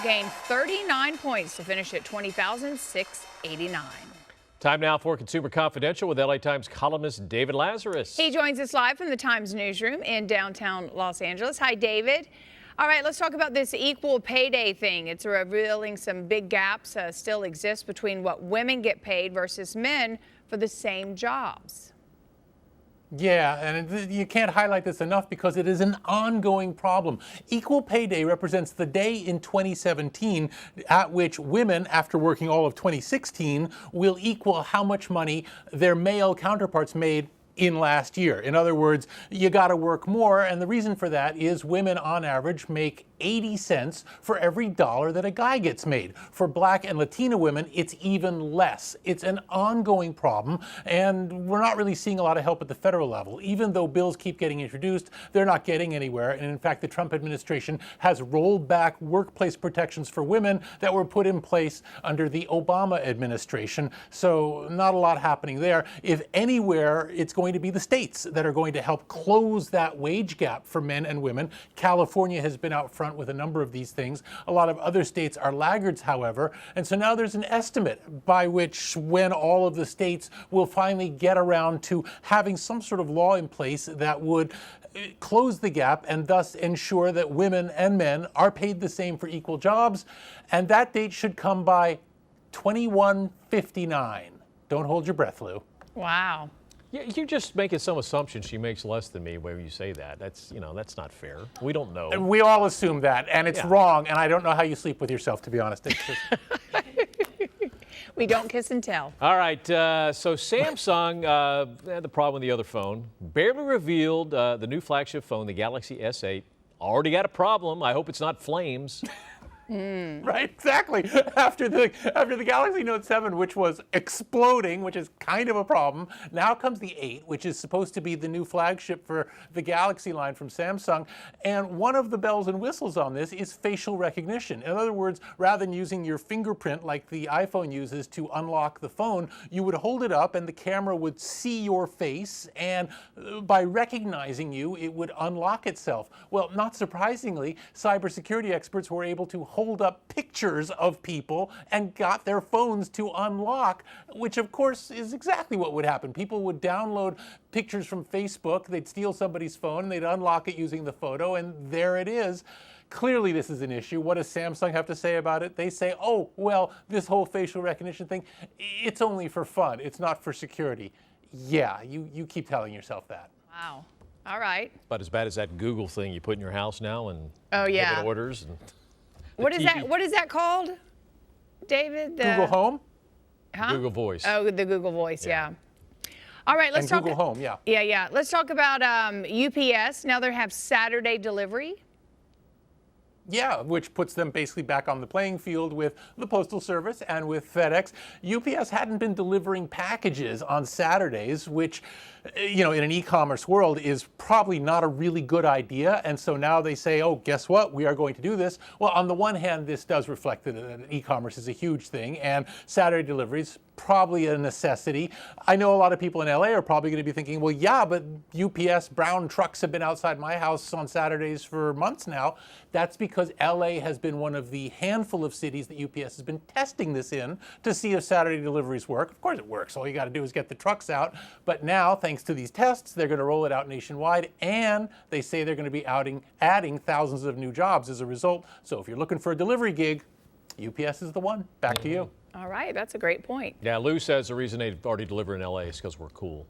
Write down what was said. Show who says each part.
Speaker 1: gained 39 points to finish at 20,689.
Speaker 2: Time now for Consumer Confidential with LA Times columnist David Lazarus.
Speaker 1: He joins us live from the Times newsroom in downtown Los Angeles. Hi, David. All right, let's talk about this equal pay day thing. It's revealing some big gaps still exist between what women get paid versus men for the same jobs.
Speaker 3: Yeah, and you can't highlight this enough because it is an ongoing problem. Equal Pay Day represents the day in 2017 at which women, after working all of 2016, will equal how much money their male counterparts made in last year. In other words, you got to work more, and the reason for that is women on average make 80 cents for every dollar that a guy gets made. For Black and Latina women, it's even less. It's an ongoing problem, and we're not really seeing a lot of help at the federal level. Even though bills keep getting introduced, they're not getting anywhere, and in fact, the Trump administration has rolled back workplace protections for women that were put in place under the Obama administration, so not a lot happening there. If anywhere, it's going to be the states that are going to help close that wage gap for men and women. California has been out front with a number of these things. A lot of other states are laggards, however, and so now there's an estimate by which when all of the states will finally get around to having some sort of law in place that would close the gap and thus ensure that women and men are paid the same for equal jobs, and that date should come by 2159. Don't hold your breath, Lou.
Speaker 1: Wow.
Speaker 2: You're just making some assumption she makes less than me when you say that. That's not fair. We don't know.
Speaker 3: And we all assume that, and it's wrong, and I don't know how you sleep with yourself, to be honest.
Speaker 1: We don't kiss and tell.
Speaker 2: All right, so Samsung, they had the problem with the other phone, barely revealed the new flagship phone, the Galaxy S8. Already got a problem. I hope it's not flames.
Speaker 3: Right, exactly. After the Galaxy Note 7, which was exploding, which is kind of a problem, now comes the 8, which is supposed to be the new flagship for the Galaxy line from Samsung. And one of the bells and whistles on this is facial recognition. In other words, rather than using your fingerprint like the iPhone uses to unlock the phone, you would hold it up and the camera would see your face, and by recognizing you, it would unlock itself. Well, not surprisingly, cybersecurity experts were able to hold up pictures of people and got their phones to unlock, which of course is exactly what would happen. People would download pictures from Facebook, they'd steal somebody's phone, and they'd unlock it using the photo, and there it is. Clearly this is an issue. What does Samsung have to say about it? They say, oh, well, this whole facial recognition thing, it's only for fun. It's not for security. Yeah, you keep telling yourself that.
Speaker 1: Wow. All right.
Speaker 2: About as bad as that Google thing you put in your house now and give it orders. And
Speaker 1: What is that? What is that called, David?
Speaker 3: Google Home?
Speaker 1: Huh?
Speaker 2: Google Voice.
Speaker 1: Oh, the Google Voice, yeah. All right, let's talk.
Speaker 3: Google Home, yeah.
Speaker 1: Yeah. Let's talk about UPS. Now they have Saturday delivery.
Speaker 3: Yeah, which puts them basically back on the playing field with the Postal Service and with FedEx. UPS hadn't been delivering packages on Saturdays, which, in an e-commerce world is probably not a really good idea. And so now they say, oh, guess what? We are going to do this. Well, on the one hand, this does reflect that e-commerce is a huge thing, and Saturday deliveries probably a necessity. I know a lot of people in LA are probably going to be thinking, well, yeah, but UPS brown trucks have been outside my house on Saturdays for months now. That's because LA has been one of the handful of cities that UPS has been testing this in to see if Saturday deliveries work. Of course it works. All you got to do is get the trucks out. But now, thanks to these tests, they're going to roll it out nationwide, and they say they're going to be adding thousands of new jobs as a result. So if you're looking for a delivery gig, UPS is the one. Back to you.
Speaker 1: All right, that's a great point.
Speaker 2: Yeah, Lou says the reason they already deliver in LA is because we're cool.